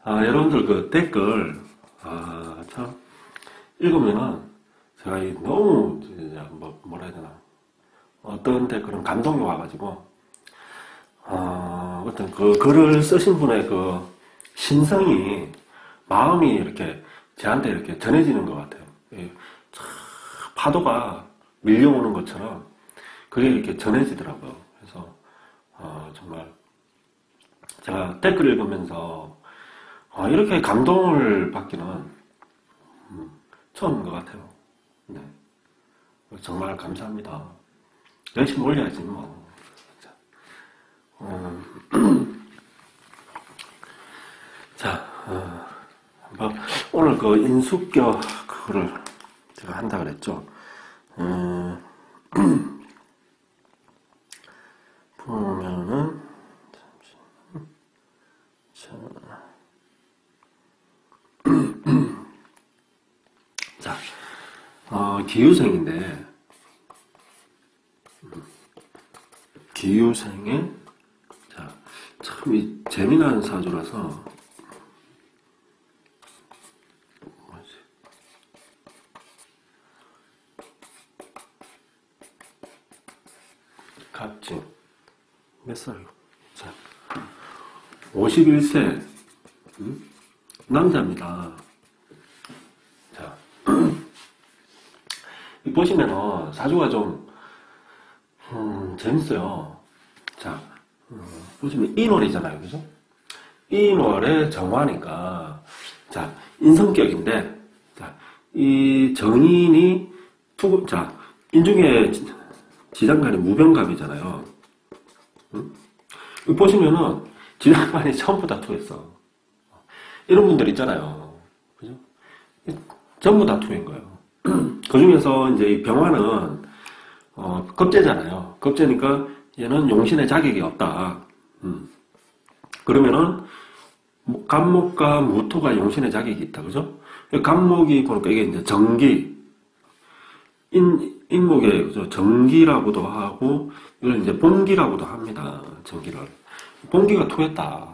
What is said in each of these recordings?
여러분들 그 댓글, 참, 읽으면은, 제가 너무, 뭐라 해야 되나. 어떤 댓글은 감동이 와가지고, 어떤 그 글을 쓰신 분의 그 신성이, 마음이 이렇게, 저한테 이렇게 전해지는 것 같아요. 파도가 밀려오는 것처럼, 그게 이렇게 전해지더라고요. 그래서, 정말, 제가 댓글 읽으면서, 이렇게 감동을 받기는 처음인 것 같아요. 네. 정말 감사합니다. 열심히 올려야지, 뭐. 자, 오늘 그 인수격, 그거를 제가 한다 그랬죠. 보면은, 자, 기유생인데, 기유생의, 자, 참 재미난 사주라서, 갑진, 몇 살이고? 자, 51세, 남자입니다. 자, 보시면은 사주가 좀 재밌어요. 자, 보시면 인월이잖아요, 그죠? 인월의 정화니까, 자, 인성격인데, 자, 이 정인이 자, 인중에 지장간이 무병갑이잖아요. 보시면은 지장간이 전부 다 투했어. 이런 분들 있잖아요. 그죠? 전부 다 투인 거예요. 그 중에서 이제 이 병화는, 겁재잖아요. 겁재니까 얘는 용신의 자격이 없다. 그러면은, 간목과 무토가 용신의 자격이 있다. 그죠? 간목이 보니까 이게 이제 정기, 인목의 그죠? 정기라고도 하고, 이걸 이제 본기라고도 합니다. 정기를. 본기가 투했다.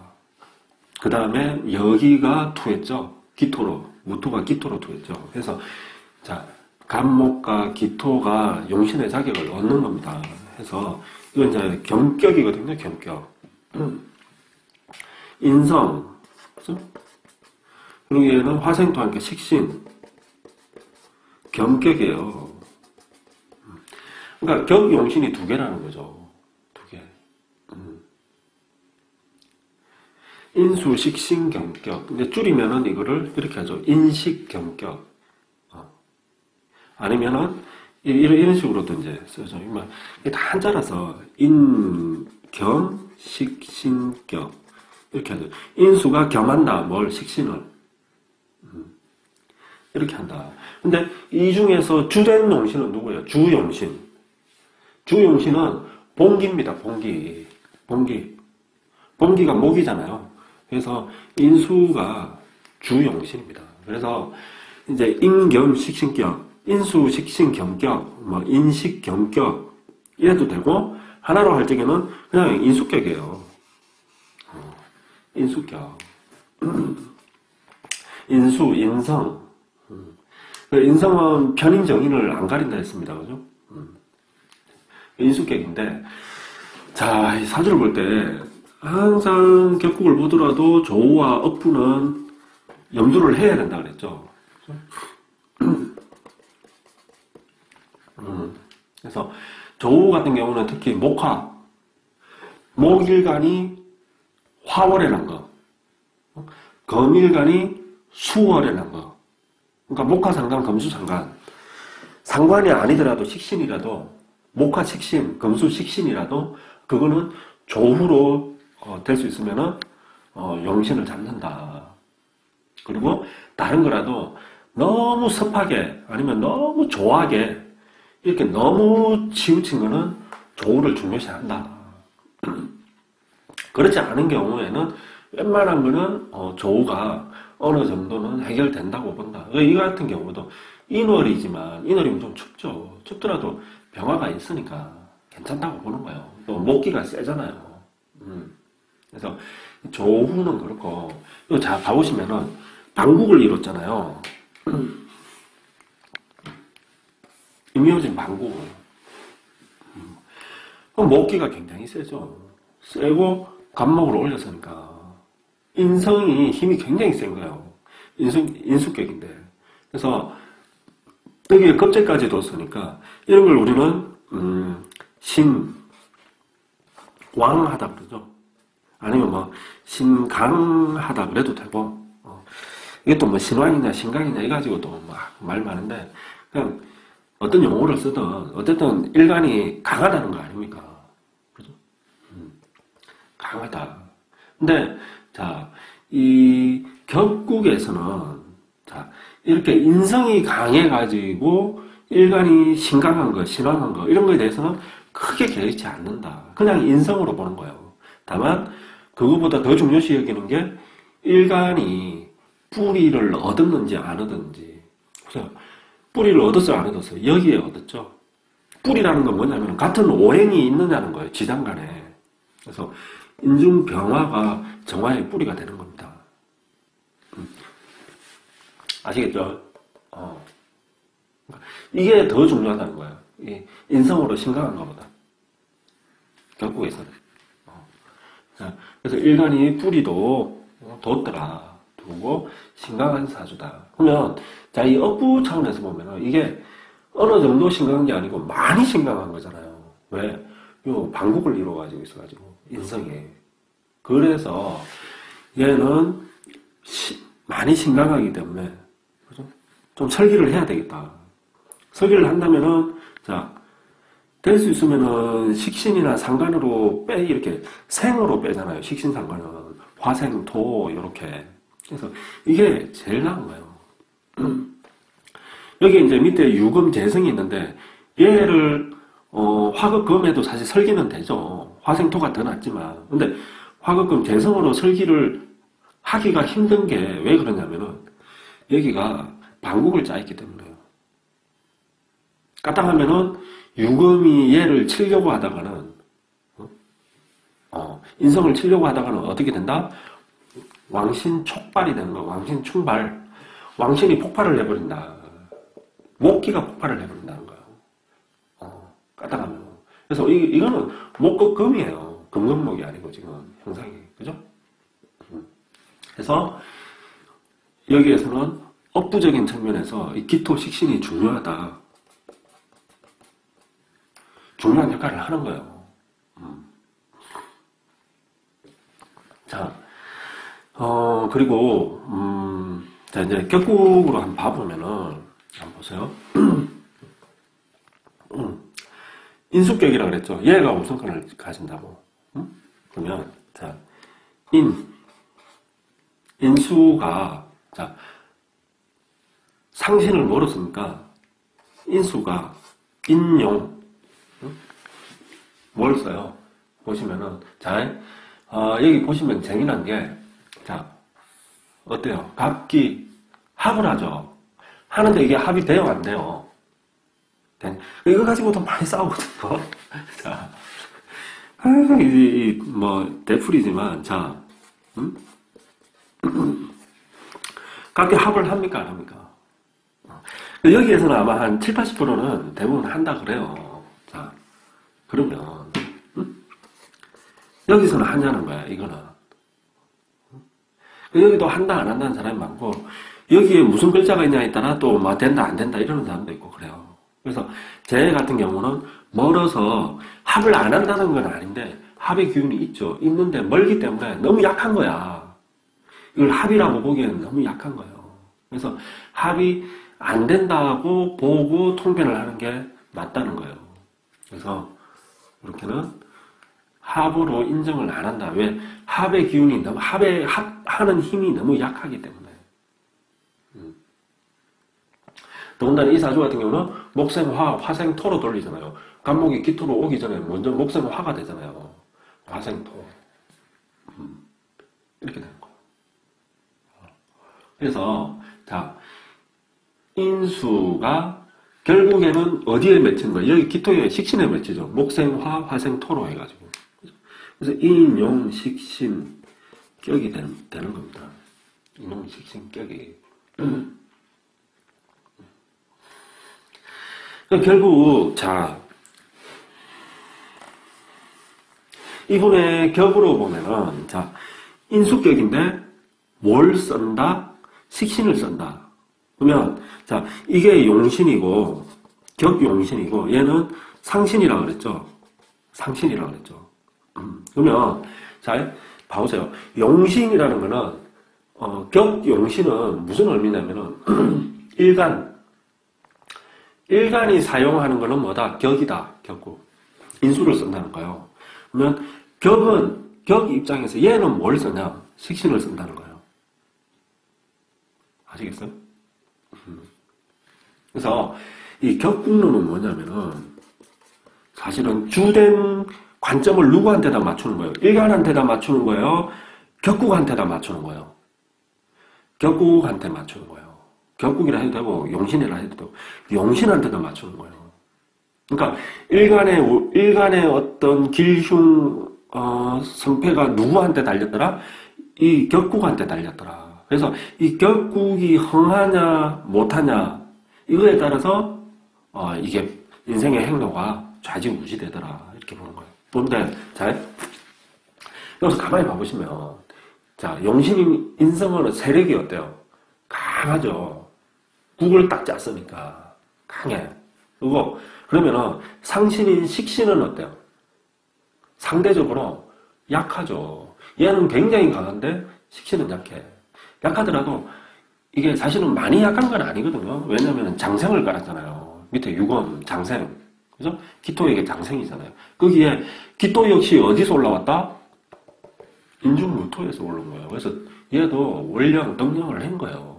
그 다음에 여기가 투했죠. 기토로. 무토가 기토로 투했죠. 그래서, 자, 간목과 기토가 용신의 자격을 얻는 겁니다. 해서, 이건 이제 겸격이거든요, 겸격. 인성. 그죠? 그리고 얘는 화생토 하니까 식신. 겸격이에요. 그러니까 격용신이 두 개라는 거죠. 두 개. 인수, 식신, 겸격. 근데 줄이면은 이거를 이렇게 하죠. 인식, 겸격. 아니면은 이런 식으로도 이제 쓰죠. 이게 다 한자라서 인, 겸, 식, 신, 격 이렇게 하죠. 인수가 겸한다. 뭘 식신을 이렇게 한다. 근데 이 중에서 주된 용신은 누구예요? 주용신. 주용신은 본기입니다. 본기. 본기. 본기가 목이잖아요. 그래서 인수가 주용신입니다. 그래서 이제 인겸 식신격, 인수 식신 겸격, 뭐 인식 겸격 이래도 되고 하나로 할 적에는 그냥 인수격이에요. 인수격. 인수, 인성. 인성은 편인 정인을 안 가린다 했습니다. 그죠? 인수격인데, 자, 이 사주를 볼 때, 항상 격국을 보더라도 조우와 억부는 염두를 해야 된다 그랬죠. 그래서, 조우 같은 경우는 특히 목화, 목일간이 화월에 난 거, 금일간이 수월에 난 거. 그러니까 목화상관, 금수상관. 상관이 아니더라도 식신이라도, 목화 식신, 금수 식신이라도, 그거는 조후로 될 수 있으면은, 용신을 잡는다. 그리고 다른 거라도 너무 습하게, 아니면 너무 조하게, 이렇게 너무 치우친 거는 조후를 중요시한다. 그렇지 않은 경우에는 웬만한 거는 조후가 어느 정도는 해결된다고 본다. 이 같은 경우도 인월이지만 인월이면 좀 춥죠. 춥더라도 병화가 있으니까 괜찮다고 보는 거예요. 또 목기가 세잖아요. 그래서 조후는 그렇고, 이거 자, 가보시면은, 방국을 이뤘잖아요. 임효진 방국을. 그럼 목기가 굉장히 세죠. 세고, 간목을 올렸으니까. 인성이 힘이 굉장히 센 거예요. 인수격인데. 그래서, 여기에 겁재까지 뒀으니까, 이런 걸 우리는, 신왕하다 그러죠. 아니면 뭐, 신강하다 그래도 되고, 이게 또 뭐, 신왕이냐, 신강이냐, 이 가지고 또 막 말 많은데, 그냥 어떤 용어를 쓰든, 어쨌든 일간이 강하다는 거 아닙니까? 그죠? 강하다. 근데, 자, 이 격국에서는, 자, 이렇게 인성이 강해가지고, 일간이 신강한 거, 신왕한 거, 이런 거에 대해서는 크게 개의치 않는다. 그냥 인성으로 보는 거예요. 다만, 그거보다 더 중요시 여기는 게, 일간이 뿌리를 얻었는지 안 얻었는지. 그래서, 뿌리를 얻었어요, 안 얻었어요? 여기에 얻었죠. 뿌리라는 건 뭐냐면, 같은 오행이 있느냐는 거예요, 지장 간에. 그래서, 인중병화가 정화의 뿌리가 되는 겁니다. 아시겠죠? 이게 더 중요하다는 거예요. 인성으로 심각한 것보다. 격국에서는. 그래서 일간이 뿌리도 뒀더라. 두고 심각한 사주다. 그러면, 자, 이 업부 차원에서 보면은 이게 어느 정도 심각한 게 아니고 많이 심각한 거잖아요. 왜? 요 방국을 이루어가지고 있어가지고. 인성이. 그래서 얘는 많이 심각하기 때문에 그죠? 좀 설계를 해야 되겠다. 설계를 한다면은 자, 될 수 있으면은 식신이나 상관으로 이렇게 생으로 빼잖아요. 식신 상관은 화생, 토 이렇게. 그래서 이게 제일 나은 거예요. 여기 이제 밑에 유금 재성이 있는데 얘를 화극금에도 사실 설계는 되죠. 화생토가 더 낫지만. 근데 화극금 재성으로 설기를 하기가 힘든 게 왜 그러냐면은 여기가 방국을 짜있기 때문에요. 까딱하면은 유금이 얘를 치려고 하다가는 인성을 치려고 하다가는 어떻게 된다? 왕신 촉발이 되는 거야. 왕신 충발. 왕신이 폭발을 해버린다. 목기가 폭발을 해버린다는 거예요. 까딱하면. 그래서 이거는 목극금이에요. 금금목이 아니고 지금 형상이. 그죠? 그래서 여기에서는 업부적인 측면에서 이 기토 식신이 중요하다. 중요한 역할을 하는 거예요. 자, 그리고, 자, 이제 격국으로 한번 봐보면은, 한번 보세요. 인수격이라고 그랬죠. 얘가 우선권을 가진다고. 그러면, 자, 인수가, 자, 상신을 멀었으니까, 인수가, 인용, 뭘 써요? 보시면은, 자, 여기 보시면 재미난 게, 자, 어때요? 갑기, 합을 하죠. 하는데 이게 합이 돼요, 안 돼요? 이거 가지고도 많이 싸우거든요. 자, 대풀이지만, 자, 갑기 합을 합니까, 안 합니까? 여기에서는 아마 한 7, 80%는 대부분 한다 그래요. 자, 그러면, 여기서는 하냐는 거야, 이거는. 여기도 한다, 안 한다는 사람이 많고, 여기에 무슨 글자가 있냐에 따라 또, 된다, 안 된다, 이러는 사람도 있고, 그래요. 그래서, 제 같은 경우는 멀어서 합을 안 한다는 건 아닌데, 합의 기운이 있죠. 있는데 멀기 때문에 너무 약한 거야. 이걸 합이라고 보기에는 너무 약한 거예요. 그래서, 합이 안 된다고 보고 통변을 하는 게 맞다는 거예요. 그래서, 이렇게는, 합으로 인정을 안 한다. 왜? 합의 기운이 너무, 하는 힘이 너무 약하기 때문에. 더군다나 이 사주 같은 경우는 목생화, 화생토로 돌리잖아요. 간목이 기토로 오기 전에 먼저 목생화가 되잖아요. 화생토. 이렇게 되는 거예요. 그래서, 자, 인수가 결국에는 어디에 맺힌 거예요? 여기 기토의 식신에 맺히죠. 목생화, 화생토로 해가지고. 그래서 인용, 식신, 격이 되는 겁니다. 인용 식신 격이. 결국, 자, 이분의 격으로 보면은, 자, 인수격인데, 뭘 쓴다? 식신을 쓴다. 그러면, 자, 이게 용신이고, 격용신이고, 얘는 상신이라고 그랬죠? 상신이라고 그랬죠? 그러면, 자, 봐보세요. 용신이라는 거는, 격용신은 무슨 의미냐면은, 일간이 사용하는 거는 뭐다? 격이다. 격구. 인수를 쓴다는 거예요. 그러면 격 입장에서 얘는 뭘 쓰냐? 식신을 쓴다는 거예요. 아시겠어요? 그래서 이 격국론은 뭐냐면은 사실은 주된 관점을 누구한테다 맞추는 거예요? 일간한테다 맞추는 거예요? 격국한테다 맞추는 거예요? 격국한테 맞추는 거예요. 격국이라 해도 되고 용신이라 해도 되고 용신한테도 맞추는 거예요. 그러니까 일간의 어떤 길흉 성패가 누구한테 달렸더라? 이 격국한테 달렸더라. 그래서 이 격국이 흥하냐 못하냐 이거에 따라서 이게 인생의 행로가 좌지우지되더라 이렇게 보는 거예요. 그런데 자 여기서 가만히 봐보시면 자 용신인 인성은 세력이 어때요? 강하죠. 국을 딱 짰으니까 강해. 그리고 그러면은 상신인 식신은 어때요? 상대적으로 약하죠. 얘는 굉장히 강한데 식신은 약해. 약하더라도 이게 사실은 많이 약한 건 아니거든요. 왜냐면 장생을 깔았잖아요. 밑에 유검, 장생. 그죠? 기토에게 장생이잖아요. 거기에 기토 역시 어디서 올라왔다? 인중무토에서 올라온 거예요. 그래서 얘도 원령, 덕령을 한 거예요.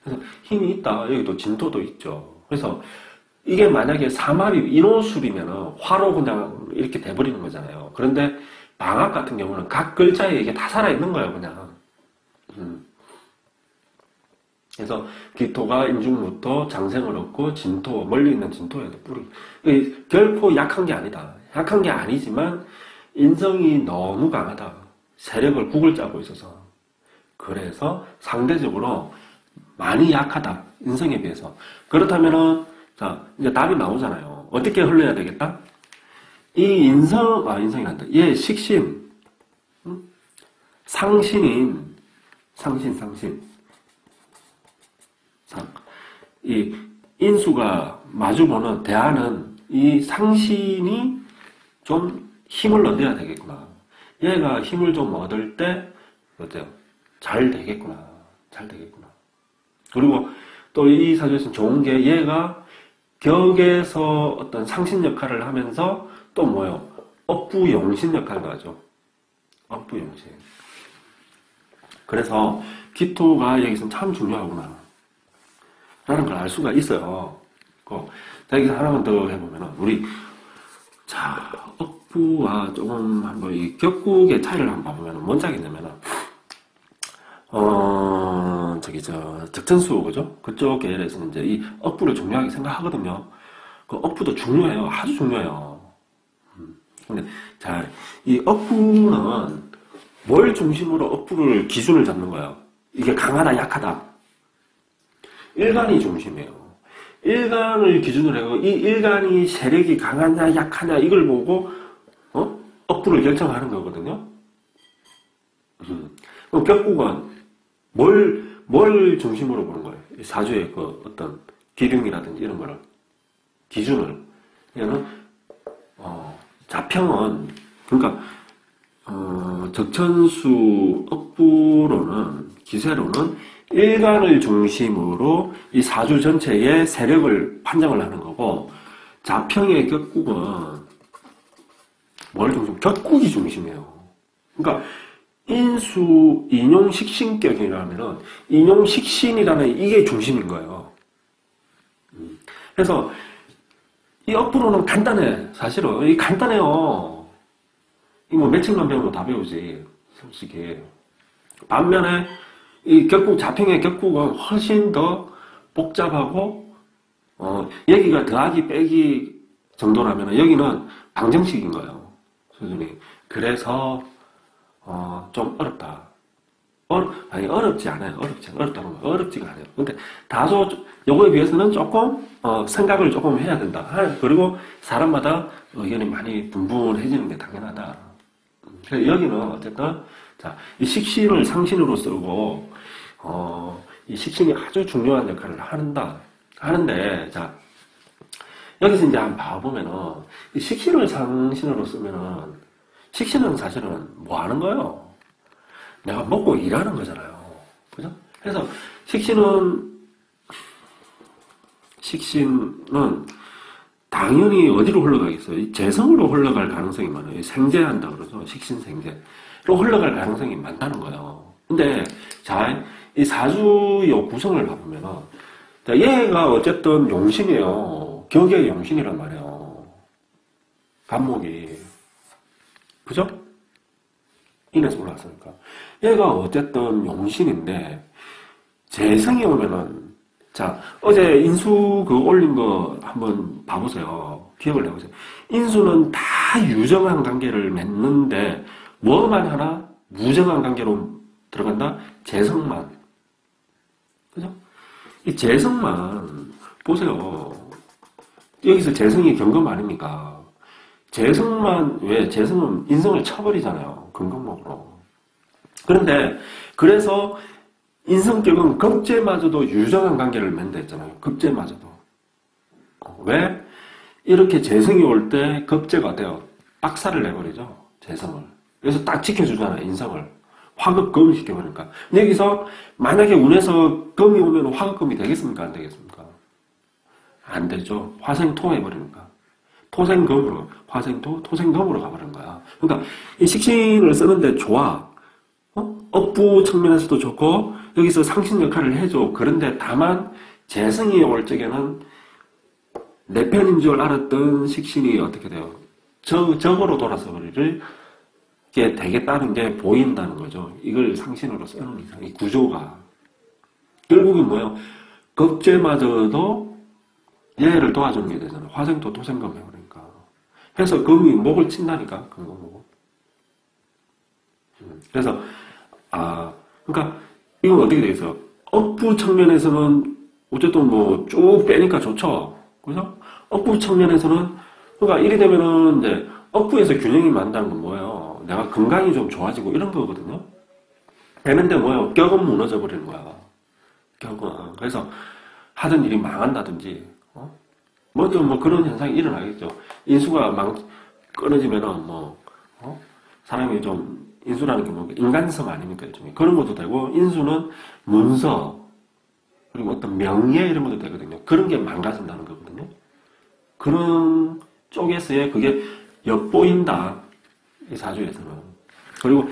그래서 힘이 있다. 여기도 진토도 있죠. 그래서 이게 만약에 삼합이 인호술이면 화로 그냥 이렇게 돼버리는 거잖아요. 그런데 방학 같은 경우는 각 글자에 이게 다 살아있는 거예요, 그냥. 그래서 기토가 인중무토, 장생을 얻고 진토, 멀리 있는 진토에도 뿌리. 결코 약한 게 아니다. 약한 게 아니지만 인성이 너무 강하다. 세력을 국을 짜고 있어서. 그래서 상대적으로 많이 약하다. 인성에 비해서. 그렇다면은 자, 이제 답이 나오잖아요. 어떻게 흘러야 되겠다? 이 인성이란다. 얘 식신, 상신인, 상신. 이 인수가 마주보는 대하는 이 상신이 좀 힘을 얻어야 되겠구나. 얘가 힘을 좀 얻을 때, 어때요? 잘 되겠구나. 그리고 또 이 사주에서는 좋은 게 얘가 격에서 어떤 상신 역할을 하면서 또 뭐요? 업부용신 역할을 하죠. 업부용신. 그래서 기토가 여기서 참 중요하구나 라는 걸 알 수가 있어요. 자, 여기서 하나만 더 해보면 우리 자 업부와 조금 한번 이 격국의 차이를 한번 봐보면 뭔 차이냐면은 적천수, 그죠? 그쪽 계열에서는 이제 이 억부를 중요하게 생각하거든요. 그 억부도 중요해요. 아주 중요해요. 근데, 자, 이 억부는 뭘 중심으로 억부를 기준을 잡는 거예요? 이게 강하다, 약하다. 일간이 중심이에요. 일간을 기준으로 해서 이 일간이 세력이 강하냐, 약하냐, 이걸 보고, 억부를 결정하는 거거든요. 그럼 격국은 뭘 중심으로 보는 거예요? 사주의 그 어떤 기륭이라든지 이런 거를 기준을. 얘는 자평은 그러니까 적천수 억부로는 기세로는 일간을 중심으로 이 사주 전체의 세력을 판정을 하는 거고 자평의 격국은 뭘 중심? 격국이 중심이에요. 그러니까 인수, 인용식신격이라면은, 인용식신이라는 이게 중심인 거예요. 그래서, 이 억부로는 간단해. 사실은. 이 간단해요. 이거 며칠만 배우면 다 배우지. 솔직히. 반면에, 이 격국, 자평의 격국은 훨씬 더 복잡하고, 여기가 더하기 빼기 정도라면, 여기는 방정식인 거예요. 수준이. 그래서, 좀 어렵다. 아니, 어렵지 않아요. 어렵다는 거. 어렵지가 않아요. 근데 다소, 요거에 비해서는 조금, 생각을 조금 해야 된다. 그리고 사람마다 의견이 많이 분분해지는 게 당연하다. 그래서 여기는 어쨌든, 자, 이 식신을 상신으로 쓰고, 이 식신이 아주 중요한 역할을 하는데, 자, 여기서 이제 한번 봐보면은, 이 식신을 상신으로 쓰면은, 식신은 사실은 뭐 하는 거예요? 내가 먹고 일하는 거잖아요. 그죠? 그래서 식신은 당연히 어디로 흘러가겠어요? 이 재성으로 흘러갈 가능성이 많아요. 생재한다 그러죠. 식신생재로 흘러갈 가능성이 많다는 거예요. 근데 자, 이 사주의 구성을 봐보면은, 자, 얘가 어쨌든 용신이에요. 격의 용신이란 말이에요. 간목이. 그죠? 인에서 올라왔으니까. 얘가 어쨌든 용신인데, 재성이 오면은, 자, 어제 인수 올린 거 한번 봐보세요. 기억을 해보세요. 인수는 다 유정한 관계를 맺는데, 뭐만 하나? 무정한 관계로 들어간다? 재성만. 그죠? 이 재성만, 보세요. 여기서 재성이 경금 아닙니까? 왜? 재성은 인성을 쳐버리잖아요. 근검목으로. 그런데, 그래서, 인성격은 급제마저도 유정한 관계를 맺는다 했잖아요. 급제마저도. 왜? 이렇게 재성이 올 때 급제가 돼요. 박살을 내버리죠. 재성을. 그래서 딱 지켜주잖아요. 인성을. 화급금을 시켜버리니까. 여기서, 만약에 운에서 금이 오면 화급금이 되겠습니까? 안 되겠습니까? 안 되죠. 화생토 해버리니까. 토생금으로, 화생토, 토생금으로 가버린 거야. 그러니까, 이 식신을 쓰는데 좋아. 업부 측면에서도 좋고, 여기서 상신 역할을 해줘. 그런데 다만, 재성이 올 적에는 내 편인 줄 알았던 식신이 어떻게 돼요? 적으로 돌아서 버리를, 게 되겠다는 게 보인다는 거죠. 이걸 상신으로 쓰는 이상, 이 구조가. 결국은 뭐예요? 급제마저도 얘를 도와주는 게 되잖아요. 화생토, 토생금 해버리니까. 해서 금이 목을 친다니까, 금목을. 그래서, 그러니까, 이건 어떻게 되겠어요? 업부 측면에서는, 어쨌든 뭐, 쭉 빼니까 좋죠. 그죠? 업부 측면에서는, 그러니까, 이리 되면은, 이제, 업부에서 균형이 맞는다는 건 뭐예요? 내가 건강이 좀 좋아지고 이런 거거든요? 되는데 뭐예요? 격은 무너져 버리는 거야. 격은. 그래서, 하던 일이 망한다든지, 먼저 뭐 그런 현상이 일어나겠죠. 인수가 끊어지면은 사람이 좀, 인수라는 게 뭐, 인간성 아닙니까? 일종의. 그런 것도 되고, 인수는 문서, 그리고 어떤 명예 이런 것도 되거든요. 그런 게 망가진다는 거거든요. 그런 쪽에서의 그게 엿보인다. 이 사주에서는. 그리고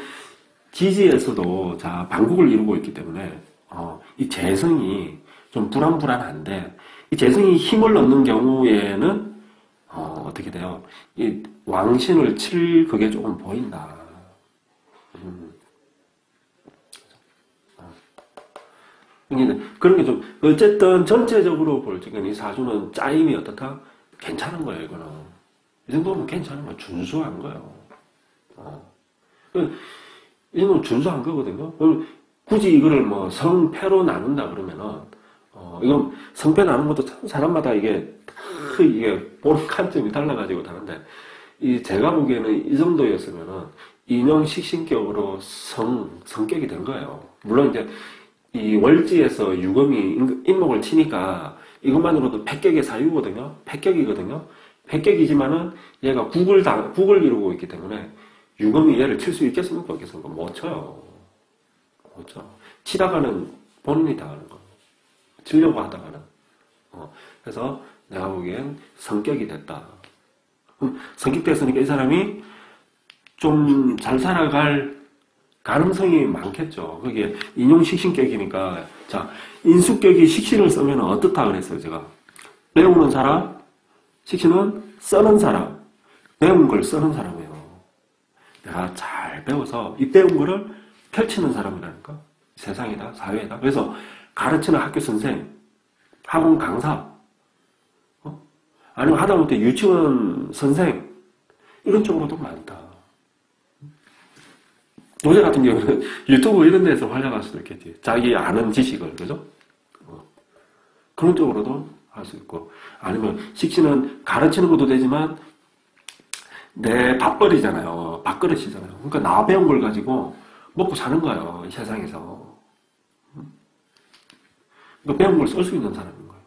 지지에서도, 자, 반국을 이루고 있기 때문에, 이 재성이 좀 불안불안한데, 이 재성이 힘을 얻는 경우에는, 어떻게 돼요? 이 왕신을 칠 그게 조금 보인다. 그런 게 좀, 어쨌든 전체적으로 볼 적엔 이 사주는 짜임이 어떻다? 괜찮은 거예요, 이거는. 이 정도면 괜찮은 거예요. 준수한 거예요. 이 정도면 준수한 거거든요. 굳이 이거를 뭐 성패로 나눈다 그러면은, 이건 성패 나눈 것도 참 사람마다 이게 보는 관점이 달라가지고 다른데, 제가 보기에는 이 정도였으면은, 인형 식신격으로 성격이 된 거예요. 물론 이제, 이 월지에서 유금이 인목을 치니까, 이것만으로도 패격의 사유거든요. 패격이거든요. 패격이지만은, 얘가 국을 이루고 있기 때문에, 유금이 얘를 칠 수 있겠습니까? 없겠습니까? 못 쳐요. 못 쳐. 치다가는 본인이 당하는 거. 치려고 하다가는. 그래서 내가 보기엔 성격이 됐다. 성격 됐으니까 이 사람이 좀 잘 살아갈 가능성이 많겠죠. 그게 인용식신격이니까. 자, 인수격이 식신을 쓰면 어떻다 그랬어요, 제가. 배우는 사람, 식신은 써는 사람. 배운 걸 쓰는 사람이에요. 내가 잘 배워서 이 배운 거를 펼치는 사람이라니까. 세상이다, 사회다. 그래서 가르치는 학교 선생, 학원 강사, 아니면 하다못해 유치원 선생, 이런 쪽으로도 많다. 노제 같은 경우는 유튜브 이런 데서 활용할 수도 있겠지. 자기 아는 지식을, 그죠? 그런 쪽으로도 할 수 있고. 아니면 식신은 가르치는 것도 되지만 내 밥벌이잖아요. 밥그릇이잖아요. 그러니까 나 배운 걸 가지고 먹고 사는 거예요. 이 세상에서. 그러니까 배운 걸 쓸 수 있는 사람인 거예요.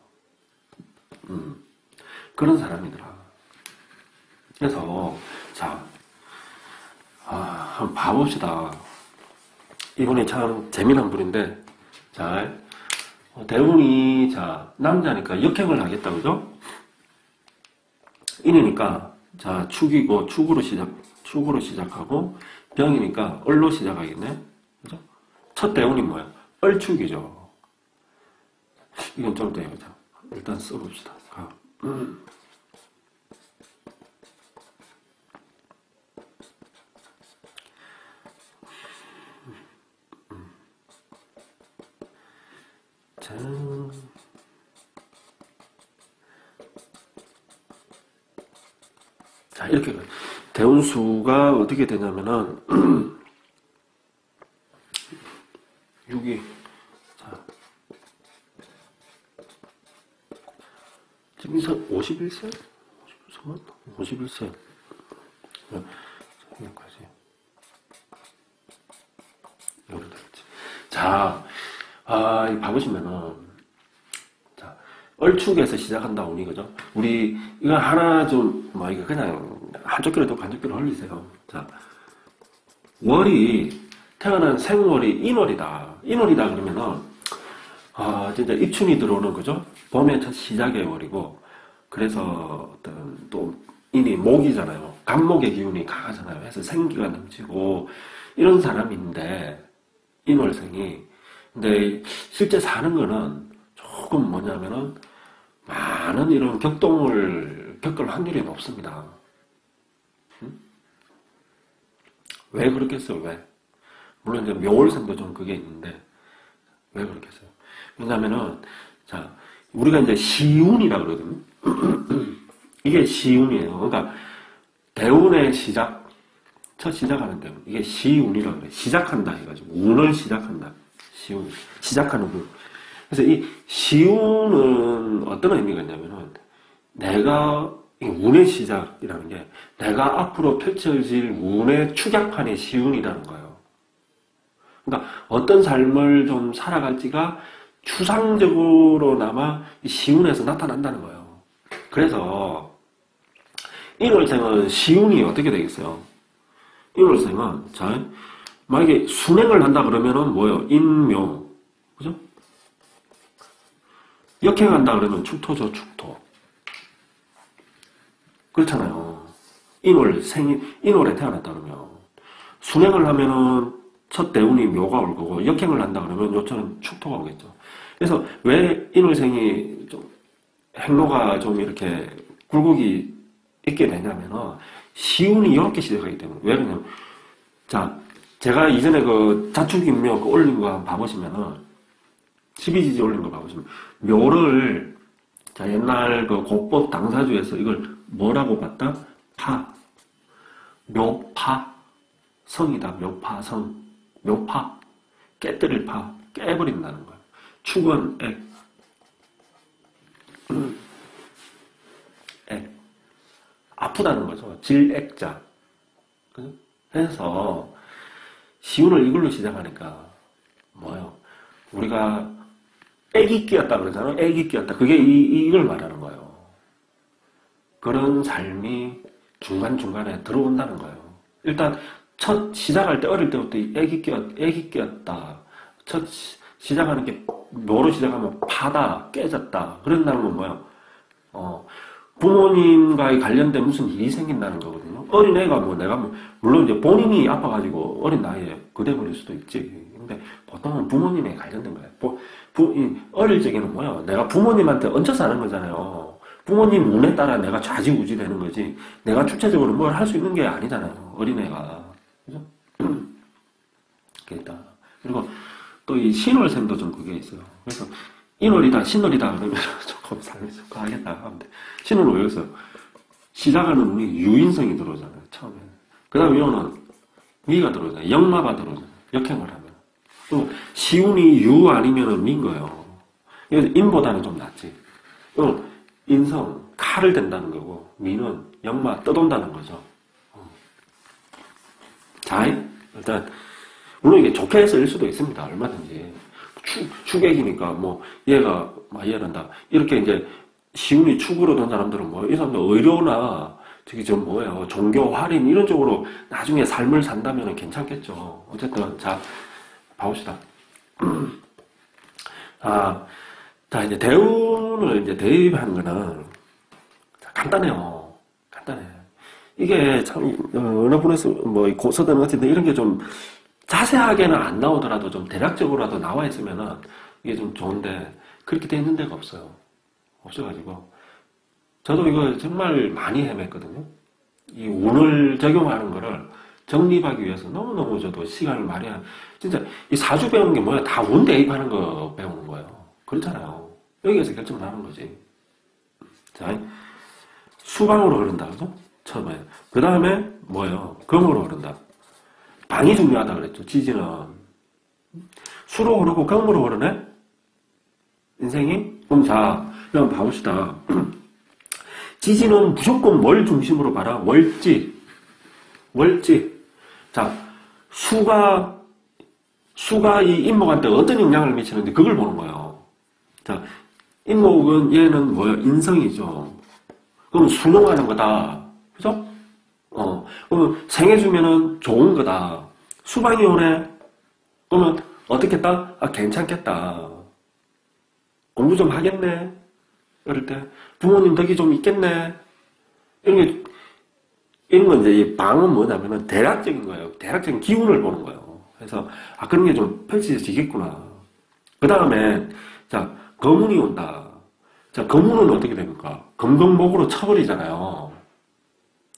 그런 사람이더라. 그래서 자, 한번 봐봅시다. 이분이 참 재미난 분인데, 자, 대운이, 자, 남자니까 역행을 하겠다, 그죠? 인이니까, 자, 축이고, 축으로 시작하고, 병이니까, 을로 시작하겠네? 그죠? 첫 대운이 뭐야? 을축이죠. 이건 좀 돼요. 자, 일단 써봅시다. 자, 이렇게 대운수가 어떻게 되냐면은 6이 자 지금 51세? 51세 여기까지 여기로 되겠지. 자, 이 봐보시면은 자, 얼축에서 시작한다 운이, 그죠? 우리 이거 하나 좀 이거 그냥 한쪽 귀로 듣고 한쪽 귀로 흘리세요. 자, 월이 태어난 생월이 인월이다. 인월이다 그러면은 진짜 입춘이 들어오는, 거죠? 봄의 첫 시작의 월이고, 그래서 어떤 또 인이 목이잖아요. 간목의 기운이 강하잖아요. 해서 생기가 넘치고 이런 사람인데 인월생이. 근데 실제 사는 거는 조금 뭐냐면은 많은 이런 격동을 겪을 확률이 높습니다. 왜 그렇겠어요? 왜? 물론 이제 묘월생도 좀 그게 있는데 왜 그렇겠어요? 왜냐면은 자, 우리가 이제 시운이라 그러거든요. 이게 시운이에요. 그러니까 대운의 시작, 첫 시작하는 대운. 이게 시운이라 그래. 시작한다 해가지고 운을 시작한다. 시운, 시작하는 운. 그래서 이 시운은 어떤 의미가 있냐면은 내가 운의 시작이라는 게 내가 앞으로 펼쳐질 운의 축약판의 시운이라는 거예요. 그러니까 어떤 삶을 좀 살아갈지가 추상적으로나마 이 시운에서 나타난다는 거예요. 그래서 인월생은 시운이 어떻게 되겠어요? 인월생은 자, 만약에 순행을 한다 그러면은 뭐예요? 인묘, 그죠? 역행한다 그러면 축토죠, 축토. 그렇잖아요. 인월에 태어났다 그러면. 순행을 하면은 첫 대운이 묘가 올 거고, 역행을 한다 그러면 요처럼 축토가 오겠죠. 그래서 왜 인월생이 좀 행로가 좀 이렇게 굴곡이 있게 되냐면은 시운이 이렇게 시작하기 때문에. 왜 그러냐면, 자, 제가 이전에 그 자축인묘 그 올린 거 한번 봐보시면은, 12지지 올린 거 봐보시면, 묘를, 자, 옛날 그 고법 당사주에서 이걸 뭐라고 봤다? 묘파. 성이다. 묘파성. 묘파. 깨뜨릴 파. 깨버린다는 거예요. 축은 액. 액. 아프다는 거죠. 질액자. 그래서 시운을 이걸로 시작하니까 뭐예요? 우리가 액이 끼었다 그러잖아요. 액이 끼었다. 그게 이걸 말하는 거예요. 그런 삶이 중간중간에 들어온다는 거예요. 일단 첫 시작할 때 어릴 때부터 액이 끼었다. 첫 시작하는 게 묘로 시작하면 파다, 깨졌다. 그런다는 건 뭐예요? 부모님과의 관련된 무슨 일이 생긴다는 거거든요. 어린애가 물론 이제 본인이 아파가지고 어린 나이에 그대 버릴 수도 있지. 근데 보통은 부모님에 관련된 거예요. 어릴 적에는 뭐예요? 내가 부모님한테 얹혀서 하는 거잖아요. 부모님 운에 따라 내가 좌지우지 되는 거지. 내가 주체적으로 뭘 할 수 있는 게 아니잖아요. 어린애가. 그죠? 그게 있다. 그리고 또 이 신월생도 좀 그게 있어요. 그래서 인월이다, 신월이다 그러면 조금 삶이 좀 가겠다 하는데 신월은 왜 그래서 시작하는 운이 유인성이 들어오잖아요. 처음에. 그 다음에 이거는 미가 들어오잖아요. 역마가 들어오잖아요. 역행을 하면. 그리고 시운이 유 아니면은 미인 거예요. 그래서 인보다는 좀 낫지. 그리고 인성, 칼을 댄다는 거고, 미는 역마 떠돈다는 거죠. 자, 일단, 물론 이게 좋게 쓰일 수도 있습니다. 얼마든지. 추객이니까, 뭐, 얘가, 얘란다. 이렇게 이제, 시운이 축으로 돈 사람들은 뭐, 이 사람들 의료나, 저기 좀 뭐예요. 종교, 할인, 이런 쪽으로 나중에 삶을 산다면 괜찮겠죠. 어쨌든, 자, 봐봅시다. 자, 이제 대운을 이제 대입한 거는, 간단해요. 간단해. 이게 참, 어느 분에서 뭐, 고서든 어쨌든 이런 게 좀, 자세하게는 안 나오더라도 좀 대략적으로라도 나와 있으면은 이게 좀 좋은데 그렇게 돼 있는 데가 없어요. 없어가지고 저도 이거 정말 많이 헤맸거든요. 이 운을 적용하는 거를 정립하기 위해서 너무너무 저도 시간을 많이 진짜 이 사주 배우는 게 뭐야? 다 운 대입하는 거 배우는 거예요. 그렇잖아요. 여기에서 결정을 하는 거지. 자, 수방으로 흐른다. 그죠? 처음에. 그 다음에 뭐예요? 금으로 흐른다. 방이 중요하다 그랬죠. 지지는 수로 흐르고 금으로 흐르네. 인생이 그럼 자, 그럼 봐봅시다. 지지는 무조건 월 중심으로 봐라. 월지. 자, 수가 이 인목한테 어떤 영향을 미치는지 그걸 보는 거예요. 자, 인목은 얘는 뭐예요? 인성이죠. 그럼 순응하는 거다. 그죠? 그러면 생해주면은 좋은 거다. 수방이 오네? 그러면 어떻겠다? 괜찮겠다. 공부 좀 하겠네? 이럴 때. 부모님 덕이 좀 있겠네? 이런 건 이제 이 방은 뭐냐면은 대략적인 거예요. 대략적인 기운을 보는 거예요. 그래서, 그런 게 좀 펼쳐지겠구나. 그 다음에, 자, 거문이 온다. 자, 거문은 어떻게 됩니까? 금강목으로 쳐버리잖아요.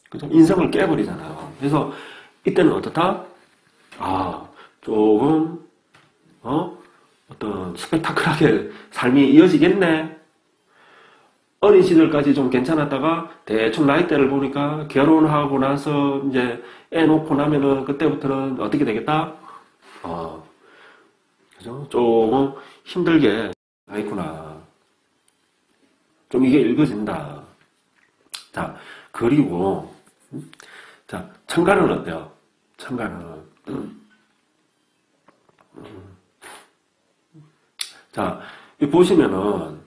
그죠? 인성을 깨버리잖아요. 그래서 이때는 어떻다? 조금 어떤 스펙타클하게 삶이 이어지겠네. 어린 시절까지 좀 괜찮았다가 대충 나이대를 보니까 결혼하고 나서 이제 애 놓고 나면은 그때부터는 어떻게 되겠다? 그죠? 조금 힘들게 있구나. 좀 이게 읽어진다. 자, 그리고 자, 천간은 어때요? 천간은 자, 이 보시면은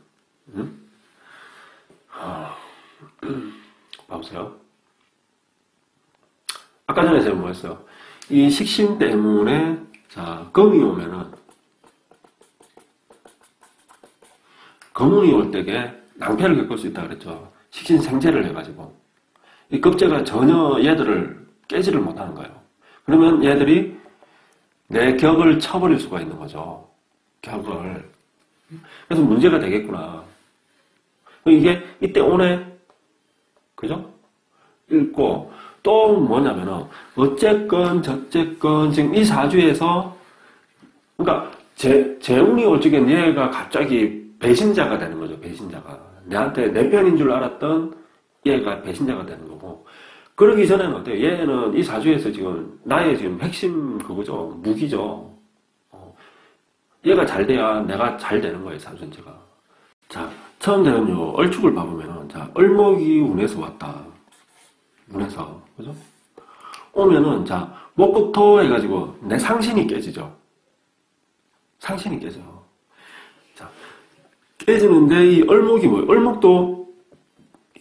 봐보세요. 아까 전에 제가 뭐 했어요? 이 식신 때문에 자, 금이 오면은 금운이 올 때에 낭패를 겪을 수 있다 그랬죠. 식신 생재를 해가지고 이 급제가 전혀 얘들을 깨지를 못하는 거예요. 그러면 얘들이 내 격을 쳐버릴 수가 있는 거죠. 격을. 그래서 문제가 되겠구나. 이게 이때 오네. 그죠? 읽고 또 뭐냐면은 어쨌건 저쨌건 지금 이 사주에서 그러니까 재운이 올 적엔 얘가 갑자기 배신자가 되는 거죠. 배신자가. 내한테 내 편인 줄 알았던 얘가 배신자가 되는 거고. 그러기 전에는 어때요? 얘는 이 사주에서 지금 나의 지금 핵심 그거죠. 무기죠. 얘가 잘 돼야 내가 잘 되는 거예요. 사주 전체가. 자, 처음 되는요. 얼축을 봐보면은 자, 을목이 운에서 왔다. 운에서. 그죠? 오면은 자, 목금토 해가지고 내 상신이 깨지죠. 상신이 깨져. 자, 깨지는데 이 을목이 뭐예요? 을목도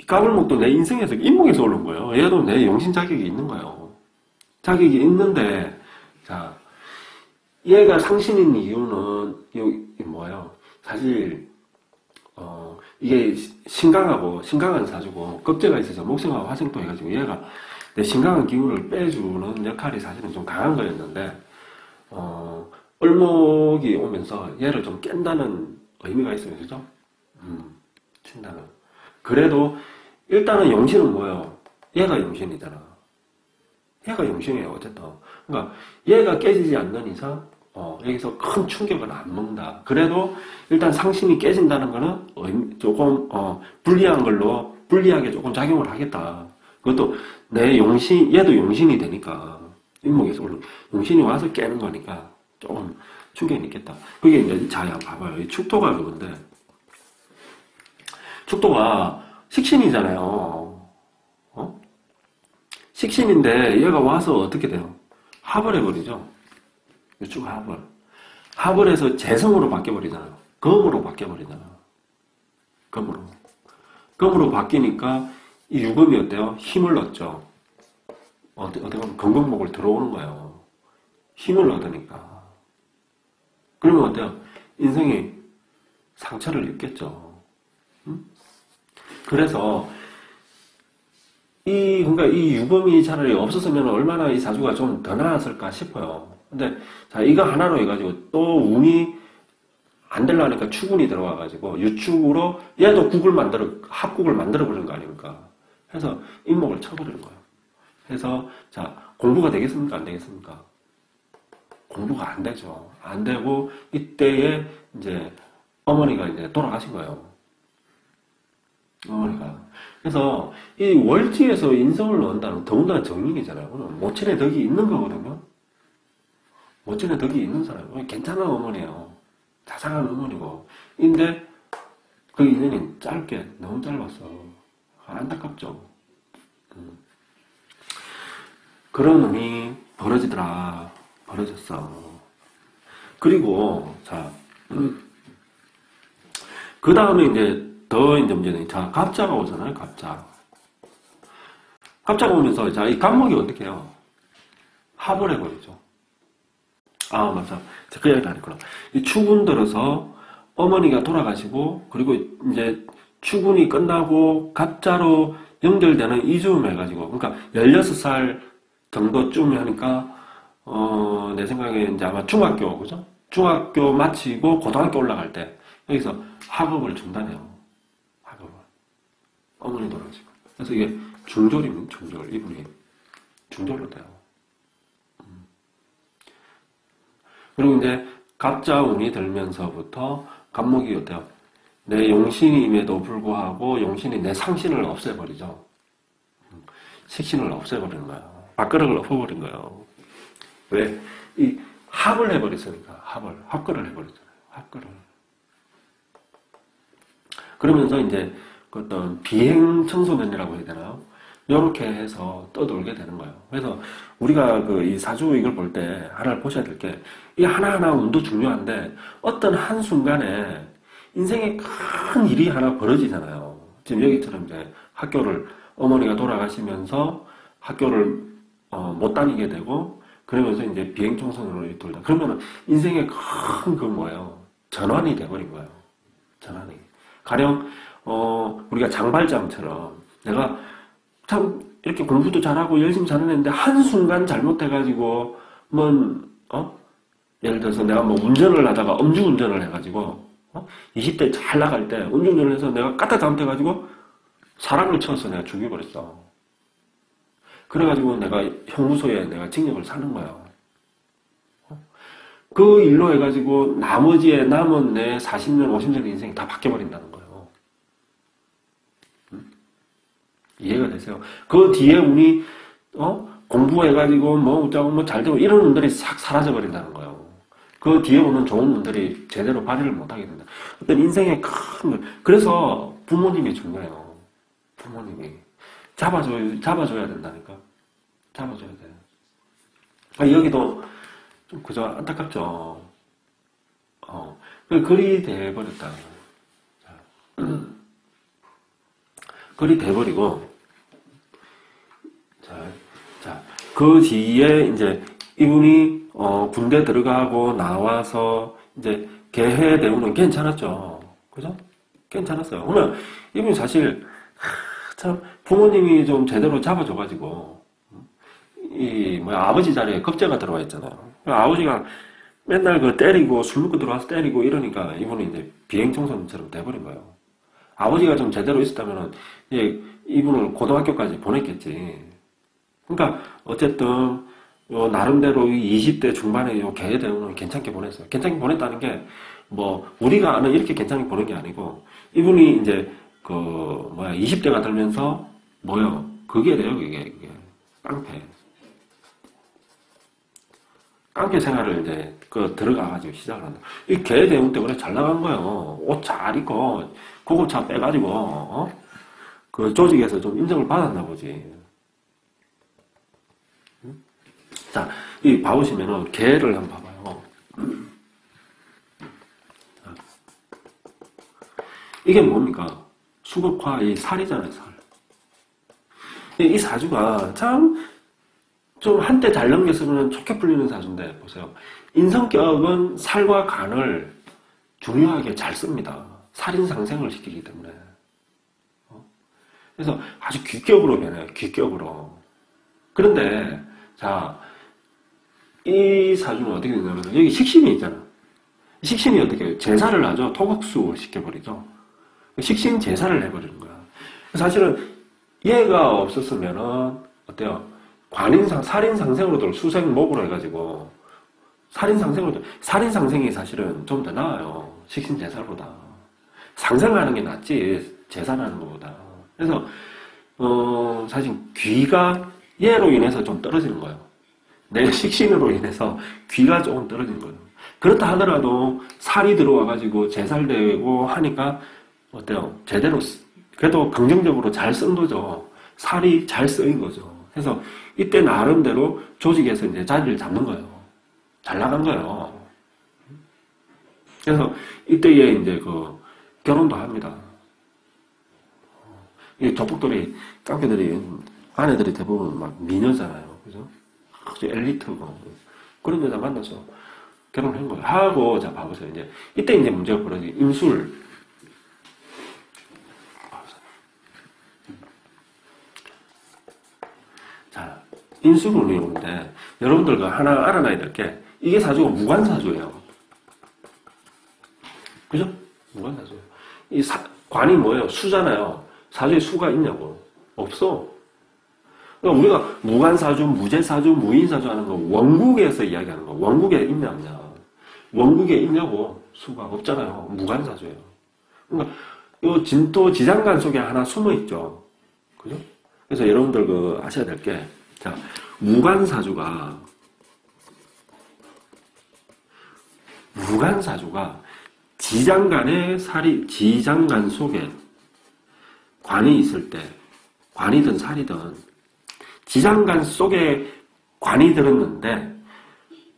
까불목도 내 인생에서 인목에서 오는 거예요. 얘도 내 용신 자격이 있는 거예요. 자격이 있는데 자, 얘가 상신인 이유는 뭐예요? 사실 이게 신강한 사주고 급제가 있어서 목생하고 화생토 해가지고 얘가 내 신강한 기운을 빼주는 역할이 사실은 좀 강한 거였는데 을목이 오면서 얘를 좀 깬다는 의미가 있어요. 그죠? 친다는. 그래도 일단은 용신은 뭐예요? 얘가 용신이잖아. 얘가 용신이에요. 어쨌든. 그러니까 얘가 깨지지 않는 이상 여기서 큰 충격을 안 먹는다. 그래도 일단 상신이 깨진다는 거는 조금 불리한 걸로 불리하게 조금 작용을 하겠다. 그것도 내 용신, 얘도 용신이 되니까 인목에서 용신이 와서 깨는 거니까 조금 충격이 있겠다. 그게 이제, 자, 봐봐요. 이 축토가 그건데, 축토가 식신이잖아요. 어? 식신인데 얘가 와서 어떻게 돼요? 합을 해버리죠. 쭉 합을. 합을 해서 재성으로 바뀌어버리잖아요. 금으로 바뀌어버리잖아요. 금으로. 금으로 바뀌니까 이 유금이 어때요? 힘을 얻죠. 어떻게 보면 금금목을 들어오는 거예요. 힘을 얻으니까. 그러면 어때요? 인생이 상처를 입겠죠. 응? 그래서 그러니까 이 유금이 차라리 없었으면 얼마나 이 사주가 좀 더 나았을까 싶어요. 근데 자, 이거 하나로 해가지고 또 운이 안 되려니까 추군이 들어와가지고 유축으로 얘도 합국을 만들어버리는 거 아닙니까? 해서 인목을 쳐버리는 거예요. 해서 자, 공부가 되겠습니까? 안 되겠습니까? 공부가 안 되죠. 안 되고 이때에 이제 어머니가 이제 돌아가신 거예요. 어머니가. 그래서 이 월지에서 인성을 넣는다는 더군다나 정인이잖아요. 모친의 덕이 있는 거거든요. 모친의 덕이 있는 사람. 괜찮은 어머니예요. 자상한 어머니고. 근데 그 인연이 너무 짧았어. 안타깝죠. 그런 놈이 벌어졌어. 그리고 자, 그 다음에 이제 이제 문제는 자, 갑자가 오잖아요. 갑자가 오면서 자, 이 갑목이 어떻게 해요? 합을 해버리죠. 아, 맞아. 그 얘기를 안 했구나. 이 추군 들어서 어머니가 돌아가시고, 그리고 이제 추군이 끝나고 갑자로 연결되는 이주음 해가지고, 그러니까 16살 정도쯤 하니까, 내 생각에 이제 아마 중학교, 그죠? 중학교 마치고 고등학교 올라갈 때, 여기서 학업을 중단해요. 학업을. 어머니 돌아가시고. 그래서 이게 중졸입니다, 중졸. 이분이. 중졸로 돼요. 그리고 이제 갑자운이 들면서부터 갑목이 어때요? 내 용신임에도 불구하고 용신이 내 상신을 없애버리죠. 식신을 없애버리는 거야. 밥그릇을 엎어버린 거예요. 왜? 이 합을 해버렸으니까. 합글을 해버렸잖아요. 합글을. 그러면서 이제 그 어떤 비행 청소년이라고 해야 되나요? 이렇게 해서 떠돌게 되는 거예요. 그래서 우리가 이 사주 이걸 볼 때 하나를 보셔야 될 게, 이 하나하나 운도 중요한데 어떤 한순간에 인생에 큰 일이 하나 벌어지잖아요. 지금 여기처럼 이제 어머니가 돌아가시면서 학교를 못 다니게 되고, 그러면서 이제 비행 청소년으로 돌다. 그러면 인생에 큰 뭐예요? 전환이 돼버린 거예요. 전환이. 가령 우리가 장발장처럼 내가 참 이렇게 공부도 잘하고 열심히 잘하는데 한순간 잘못해가지고 예를 들어서 내가 운전을 하다가 음주운전을 해가지고 20대 잘 나갈 때 음주운전을 해서 내가 까딱 잘못해가지고 사람을 쳐서 내가 죽여버렸어. 그래가지고 내가 형무소에 내가 징역을 사는 거야. 그 일로 해가지고 나머지에 남은 내 40년 50년 인생이 다 바뀌어버린다는 거예요. 이해가 되세요? 그 뒤에 운이 공부해가지고 잘 되고 이런 운들이 싹 사라져버린다는 거예요. 그 뒤에 오는 좋은 운들이 제대로 발휘를 못하게 된다. 어떤 인생의 그래서 부모님이 중요해요. 부모님이 잡아줘야 된다니까. 잡아줘야 돼. 여기도 좀 그저 안타깝죠. 글이 돼버렸다. 글이 돼버리고, 그 뒤에 이제 이분이 군대 들어가고 나와서 이제 개해대우는 괜찮았죠. 그죠? 괜찮았어요. 그러면 이분이 사실 참 부모님이 좀 제대로 잡아줘가지고 아버지 자리에 겁재가 들어와 있잖아요. 아버지가 맨날 때리고 술 먹고 들어와서 때리고 이러니까 이분이 이제 비행청소년처럼 돼버린 거예요. 아버지가 좀 제대로 있었다면 이분을 고등학교까지 보냈겠지. 그러니까 어쨌든 나름대로 20대 중반에 개해대우는 괜찮게 보냈어요. 괜찮게 보냈다는 게 우리가 아는 이렇게 괜찮게 보낸 게 아니고, 이분이 이제 20대가 되면서 그게 돼요. 그게 깡패. 깡패 생활을 이제 들어가가지고 시작을 한다. 이 개 대응 때문에 잘 나간 거예요. 옷 잘 입고 고급차 빼가지고 그 조직에서 좀 인정을 받았나 보지. 자, 이 봐보시면은 개를 한번 봐봐요. 이게 뭡니까? 수국화 이 살이잖아요, 살. 이 사주가 참 좀 한때 잘 넘겼으면 좋게 풀리는 사주인데 보세요. 인성격은 살과 간을 중요하게 잘 씁니다. 살인상생을 시키기 때문에. 그래서 아주 귀격으로 변해요. 귀격으로. 그런데 자, 이 사주는 어떻게 되냐면 여기 식신이 있잖아. 식신이 어떻게 해요? 제사를 아주 토각수 시켜버리죠. 식신 제사를 해버리는 거야. 사실은 얘가 없었으면은 어때요? 관인상 살인상생으로도 수생목으로 해가지고 살인상생이 사실은 좀 더 나아요. 식신 제사보다. 상생하는 게 낫지 제사하는 것보다. 그래서 사실 귀가 얘로 인해서 좀 떨어지는 거예요. 내 식신으로 인해서 귀가 조금 떨어지는 거예요. 그렇다 하더라도 살이 들어와가지고 제살되고 하니까 어때요? 제대로 그래도 긍정적으로 잘 쓴 거죠. 살이 잘 쓰인 거죠. 그래서 이때 나름대로 조직에서 이제 자리를 잡는 거예요. 잘 나간 거예요. 그래서 이때에 이제 결혼도 합니다. 이 조폭들이, 깡패들이, 아내들이 대부분 막 미녀잖아요. 그죠? 아주 엘리트고. 그런 여자 만나서 결혼을 한 거예요. 하고, 자, 봐보세요. 이때 이제 문제가 벌어지기, 임술. 자, 인수분이 오는데, 여러분들과 하나 알아놔야 될 게, 이게 사주가 무관사주예요. 그죠? 무관사주예요. 관이 뭐예요? 수잖아요. 사주에 수가 있냐고. 없어. 그러니까 우리가 무관사주, 무제사주, 무인사주 하는 거 원국에서 이야기하는 거. 원국에 있냐 없냐. 원국에 있냐고. 수가 없잖아요. 무관사주예요. 그러니까 이 진토 지장간 속에 하나 숨어 있죠. 그죠? 그래서 여러분들 아셔야 될 게, 자, 무관사주가 지장간 속에 관이 있을 때, 관이든 살이든, 지장간 속에 관이 들었는데,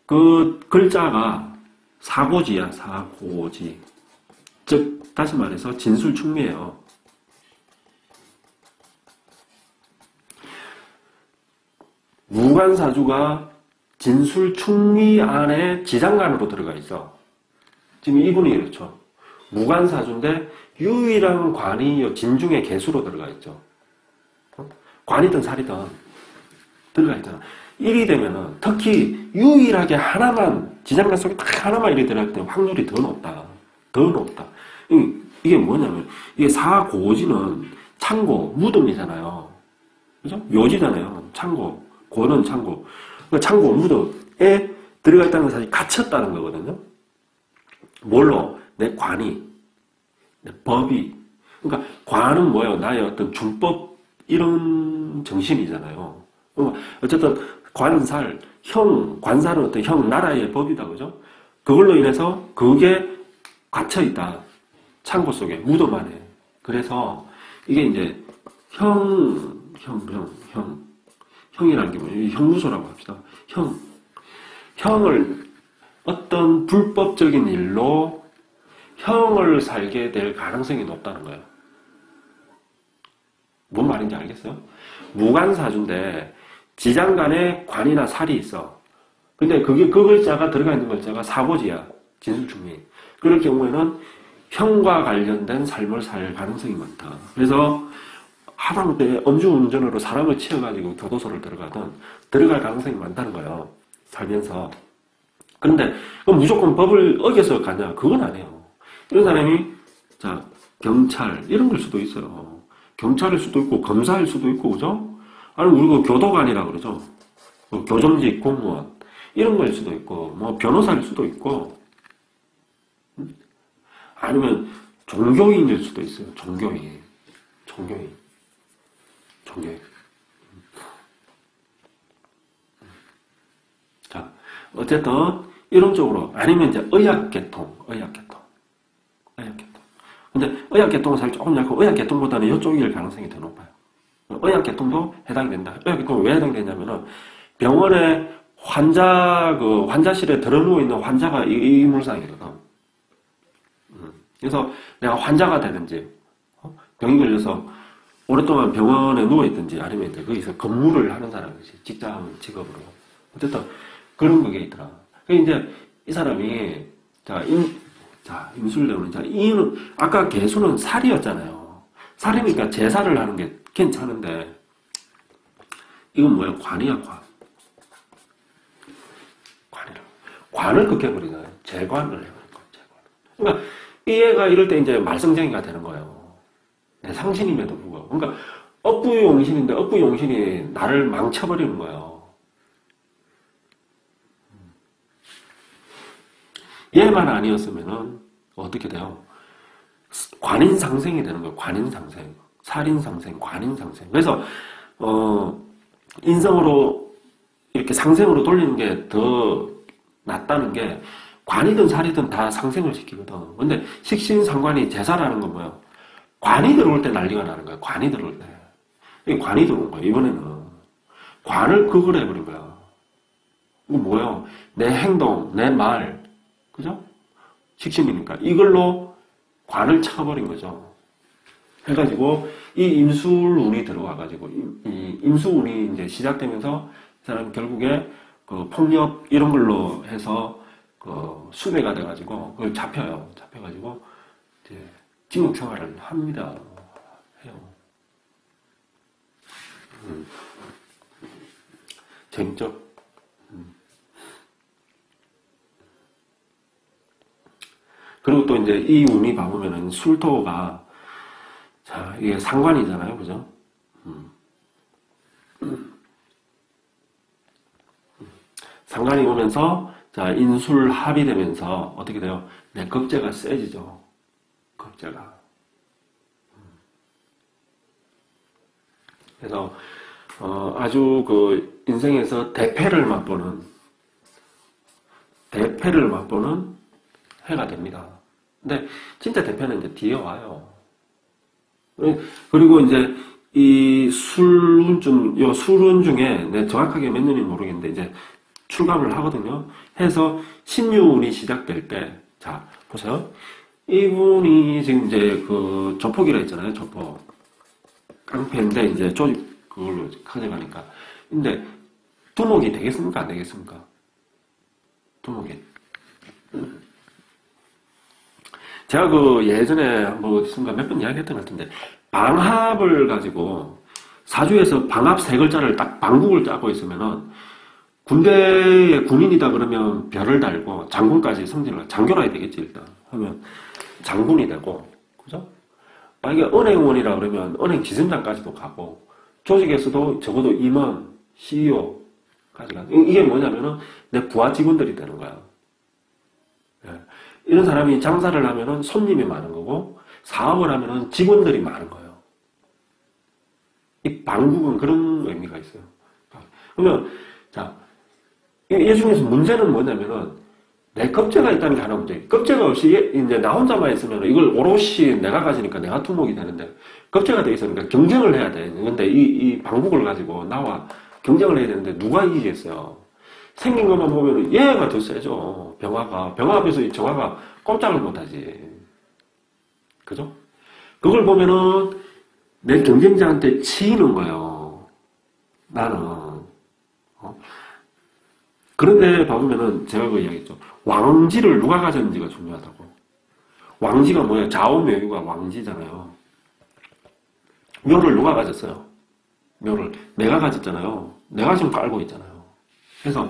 그 글자가 사고지야, 사고지. 즉, 다시 말해서 진술충미예요. 무관사주가 진술충미 안에 지장간으로 들어가 있어. 지금 이분이 그렇죠. 무관사주인데 유일한 관이 진중의 개수로 들어가 있죠. 관이든 살이든 들어가 있잖아. 일이 되면은 특히 유일하게 하나만 지장간 속에 딱 하나만 일이 들어갈 때 확률이 더 높다. 더 높다. 이게 뭐냐면 이게 사고지는 창고 무덤이잖아요. 그죠? 묘지잖아요. 창고 고는 창고. 그러니까 창고 무덤에 들어가 있다는 건 사실 갇혔다는 거거든요. 뭘로? 내 관이, 내 법이. 그러니까 관은 뭐예요? 나의 어떤 준법 이런 정신이잖아요. 어쨌든 관살, 관살은 어떤 나라의 법이다, 그죠? 그걸로 인해서 그게 갇혀있다. 창고 속에, 무덤 안에. 그래서 이게 이제 형이라는 게 뭐예요? 형무소라고 합시다. 형을 어떤 불법적인 일로 형을 살게 될 가능성이 높다는 거예요. 뭔 말인지 알겠어요? 무관사주인데 지장간에 관이나 살이 있어. 근데 그 글자가 들어가 있는 글자가 사고지야. 진술충미. 그럴 경우에는 형과 관련된 삶을 살 가능성이 많다. 그래서 하다못해 음주운전으로 사람을 치여가지고 교도소를 들어갈 가능성이 많다는 거예요. 살면서. 그런데 무조건 법을 어겨서 가냐? 그건 아니에요. 이런 사람이 자 경찰 이런 걸 수도 있어요. 경찰일 수도 있고 검사일 수도 있고 그죠? 아니면 우리가 교도관이라 그러죠. 교정직 공무원 이런 거일 수도 있고 뭐 변호사일 수도 있고 아니면 종교인일 수도 있어요. 종교인. 자, 어쨌든 이런 쪽으로 아니면 이제 의학계통. 근데 의학계통은 사실 조금 약하고 의학계통보다는 이쪽일 가능성이 더 높아요. 의학계통도 해당이 된다. 의학계통은 왜 해당되냐면은 병원에 환자실에 들어누워 있는 환자가 이 물상이거든. 그래서 내가 환자가 되든지 병이 걸려서 오랫동안 병원에 누워있든지 아니면 이제 거기서 근무를 하는 사람이지. 직업으로. 어쨌든 그런 그게 있더라. 이제 이 사람이 임술대원은 이는 아까 개수는 살이었잖아요. 살이니까 제사를 하는 게 괜찮은데 이건 뭐예요? 관이야, 관. 관을 극해버리잖아요. 재관을 해버린 거예요. 그러니까 이 애가 이럴 때 이제 말썽쟁이가 되는 거예요. 상신임에도 불구하고. 그러니까 억부용신인데 억부용신이 나를 망쳐버리는 거예요. 얘만 아니었으면은 어떻게 돼요? 관인상생이 되는 거예요. 관인상생. 살인상생, 관인상생. 그래서 인성으로 이렇게 상생으로 돌리는 게 더 낫다는 게 관이든 살이든 다 상생을 시키거든. 근데 식신상관이 제사라는 건 뭐예요? 관이 들어올 때 난리가 나는 거야. 관이 들어올 때. 이게 관이 들어온 거야. 이번에는 관을 극을 해버린 거야. 이거 뭐예요? 내 행동, 내 말, 그죠? 식신이니까 이걸로 관을 쳐버린 거죠. 해가지고 이 임술운이 들어와가지고 이 임수운이 이제 시작되면서 이 사람 결국에 그 폭력 이런 걸로 해서 그 수배가 돼가지고 그걸 잡혀요. 잡혀가지고 이제 징역 생활을 합니다. 해요. 재밌죠? 그리고 또 이제 이 운이 봐보면은 술토가 자 이게 상관이잖아요, 그죠? 상관이 오면서 자 인술합이 되면서 어떻게 돼요? 내 겁재가 세지죠. 겁재가. 그래서 아주 그 인생에서 대패를 맛보는 해가 됩니다. 근데 진짜 대패는 이제 뒤에 와요. 그리고 이제 이 술운 중에 내 정확하게 몇 년인지 모르겠는데 이제 출감을 하거든요. 해서 신유운이 시작될 때, 자 보세요. 이분이 지금 이제 그 조폭이라 했잖아요. 조폭. 깡패인데 이제 조직 그걸로 가져가니까. 근데 두목이 되겠습니까? 안 되겠습니까? 두목이. 제가 그 예전에 뭐 어디선가 몇 번 이야기했던 것 같은데 방합을 가지고 사주에서 방합 세 글자를 딱 방국을 짜고 있으면은 군대의 군인이다 그러면 별을 달고 장군까지 성진을 장교라야 되겠지 일단 하면 장군이 되고 그죠? 만약에 은행원이라 그러면 은행 지점장까지도 가고 조직에서도 적어도 임원, CEO까지 가. 이게 뭐냐면은 내 부하 직원들이 되는 거야. 예. 이런 사람이 장사를 하면은 손님이 많은 거고 사업을 하면은 직원들이 많은 거예요. 이 방국은 그런 의미가 있어요. 그러면 자, 이 중에서 문제는 뭐냐면은 내 겁재가 있다는 게 하나 문제. 겁재가 없이 이제 나 혼자만 있으면 이걸 오롯이 내가 가지니까 내가 두목이 되는데 겁재가 돼 있으니까 경쟁을 해야 돼. 근데 이 방국을 가지고 나와 경쟁을 해야 되는데 누가 이기겠어요? 생긴 것만 보면 얘가 더 세죠. 병화가. 병화 앞에서 이 정화가 꼼짝을 못하지. 그죠? 그걸 보면은 내 경쟁자한테 치이는 거예요. 나는. 그런데 봐보면은 제가 그 이야기했죠. 왕지를 누가 가졌는지가 중요하다고. 왕지가 뭐예요? 좌우묘유가 왕지잖아요. 묘를 누가 가졌어요? 묘를 내가 가졌잖아요. 내가 지금 깔고 있잖아요. 그래서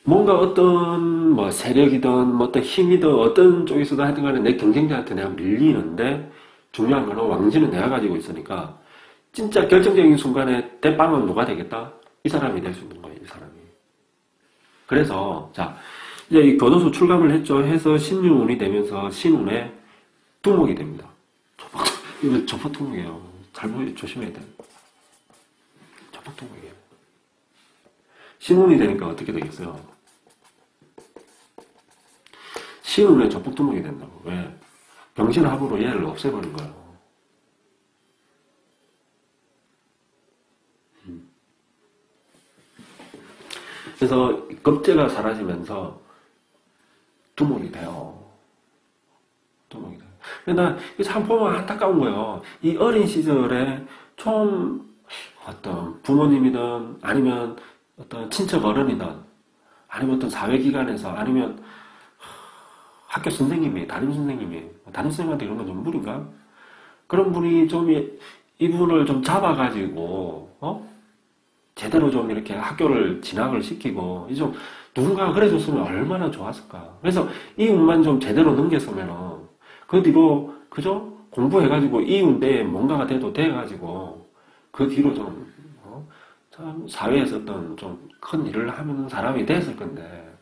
뭔가 어떤 뭐 세력이든 뭐 어떤 힘이든 어떤 쪽에서든 하여튼 간에 내 경쟁자한테 내가 밀리는데 중요한 거는 왕지는 내가 가지고 있으니까 진짜 결정적인 순간에 대빵은 누가 되겠다? 이 사람이 될 수 있는 거예요. 이 사람이. 그래서 자 이제 이 교도소 출감을 했죠. 해서 신유운이 되면서 신운에 두목이 됩니다. 이거 조폭두목이에요. 잘 조심해야 돼요. 조폭두목이에요. 신운이 되니까 어떻게 되겠어요? 신운의 조폭두목이 된다고. 왜? 병신합으로 얘를 없애버린 거예요. 그래서 겁재가 사라지면서 두목이 돼요. 두목이 돼요. 근데 참 보면 안타까운 거예요. 이 어린 시절에 좀 어떤 부모님이든 아니면 어떤 친척 어른이든 아니면 어떤 사회기관에서 아니면 학교 선생님이 담임 선생님한테 이런 건 좀 무리인가? 그런 분이 좀 이분을 좀 잡아가지고 제대로 좀 이렇게 학교를 진학을 시키고 좀 누군가가 그래줬으면 얼마나 좋았을까. 그래서 이 운만 좀 제대로 넘겼으면은 그 뒤로 그죠? 공부해가지고 이 운대에 뭔가가 돼가지고 그 뒤로 참 사회에서 어떤 좀 큰 일을 하는 사람이 됐을 건데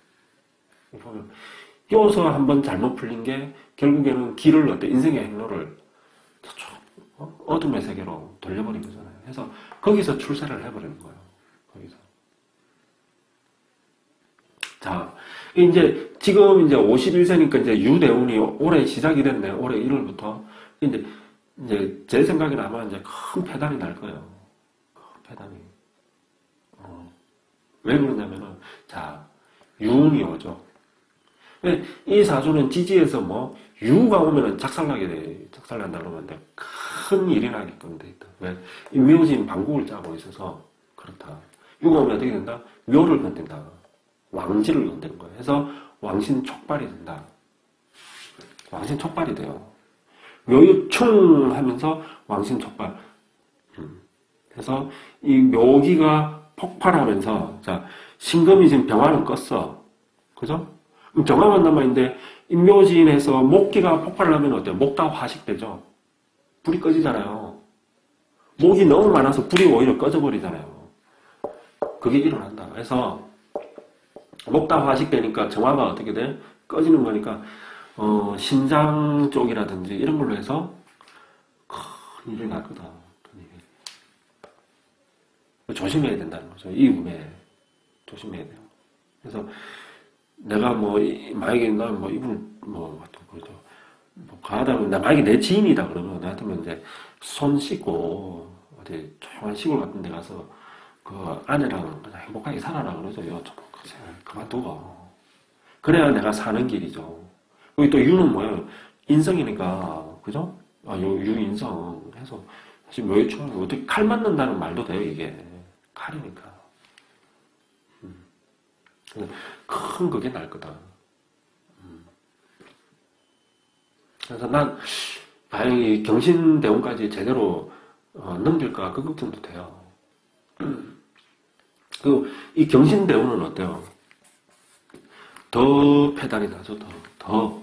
여기서 한번 잘못 풀린 게 결국에는 길을 어때 인생의 행로를 저쪽 어둠의 세계로 돌려버린 거잖아요. 그래서 거기서 출세를 해버리는 거예요. 거기서. 자, 이제 지금 이제 51세니까 이제 유대운이 올해 시작이 됐네. 올해 1월부터 이제 제 생각에는 아마 이제 큰 패단이 날 거예요. 큰 패단이. 왜 그러냐면은 자 유운이 오죠. 이 사주는 지지에서 유가 오면은 작살난다 그러면 큰 일이 나게끔 돼 있다. 왜? 이 묘진 방국을 짜고 있어서 그렇다. 유가 오면 어떻게 된다? 묘를 건든다. 왕지를 건드는 거예요. 그래서 왕신 촉발이 된다. 왕신 촉발이 돼요. 묘유충 하면서 왕신 촉발. 그래서 이 묘기가 폭발하면서 자 신금이 지금 병화는 껐어. 그죠? 정화만 남아있는데 인묘진에서 목기가 폭발을 하면 어때요? 목다 화식되죠. 불이 꺼지잖아요. 목이 너무 많아서 불이 오히려 꺼져버리잖아요. 그게 일어난다. 그래서 목다 화식되니까 정화가 어떻게 돼? 꺼지는 거니까 신장 쪽이라든지 이런 걸로 해서 큰 일이 날 거다. 조심해야 된다는 거죠. 이 운에 조심해야 돼요. 그래서 내가 만약에 나 이분 그래도 가다면 나 만약에 내 지인이다 그러면 나한테는 이제 손 씻고 어디 조용한 시골 같은 데 가서 그 아내랑 그냥 행복하게 살아라 그러죠. 그만두고 그래야 내가 사는 길이죠. 여기 또 유는 뭐예요? 인성이니까 그죠? 유인성 해서 사실 묘유충 어떻게 칼 맞는다는 말도 돼요. 이게 칼이니까. 큰 그게 날 거다. 그래서 난 과연 이 경신대운까지 제대로 넘길까 그 걱정도 돼요. 이 경신대운은 어때요? 더 패단이 나죠. 더.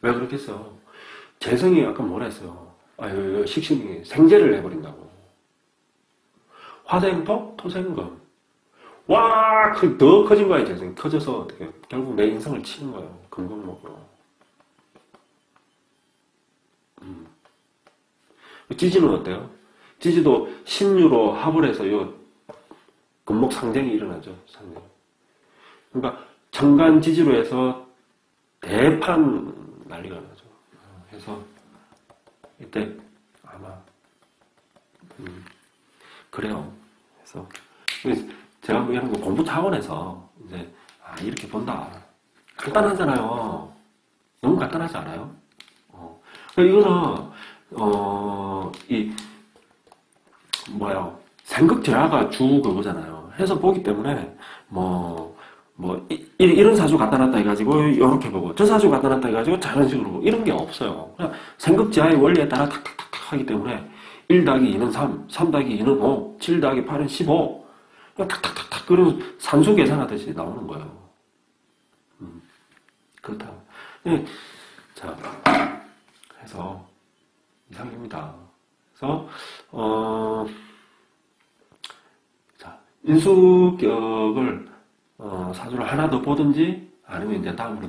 왜 그렇겠어? 재성이 아까 뭐라 했어요? 식신이 생재를 해버린다고. 화생토, 토생금. 와, 더 커진 거야, 재성이. 커져서 어떻게, 결국 내 인성을 치는 거예요. 금금목으로. 지지는 어때요? 지지도 신유로 합을 해서 금목 상쟁이 일어나죠. 상쟁. 그러니까 정간 지지로 해서 대판 난리가 나죠. 그래서 이때 아마 그래요. 그래서 제가 이런 거 공부 차원에서 이제 이렇게 본다. 간단하잖아요. 너무 간단하지 않아요? 이거는 생극제화가 주 그거잖아요. 해서 보기 때문에 이런 사주 갖다 놨다 해가지고 이렇게 보고 저 사주 갖다 놨다 해가지고 저런 식으로 보고 이런 게 없어요. 그냥 생극제화의 원리에 따라 탁탁탁 하기 때문에 1 더하기 2는 3, 3 더하기 2는 5, 7 더하기 8은 15 그냥 탁탁탁탁 그런 산수 계산하듯이 나오는 거예요. 그렇다. 자, 그래서 이상입니다. 그래서 자 인수격을 사주를 하나 더 보든지 아니면 이제 다음으로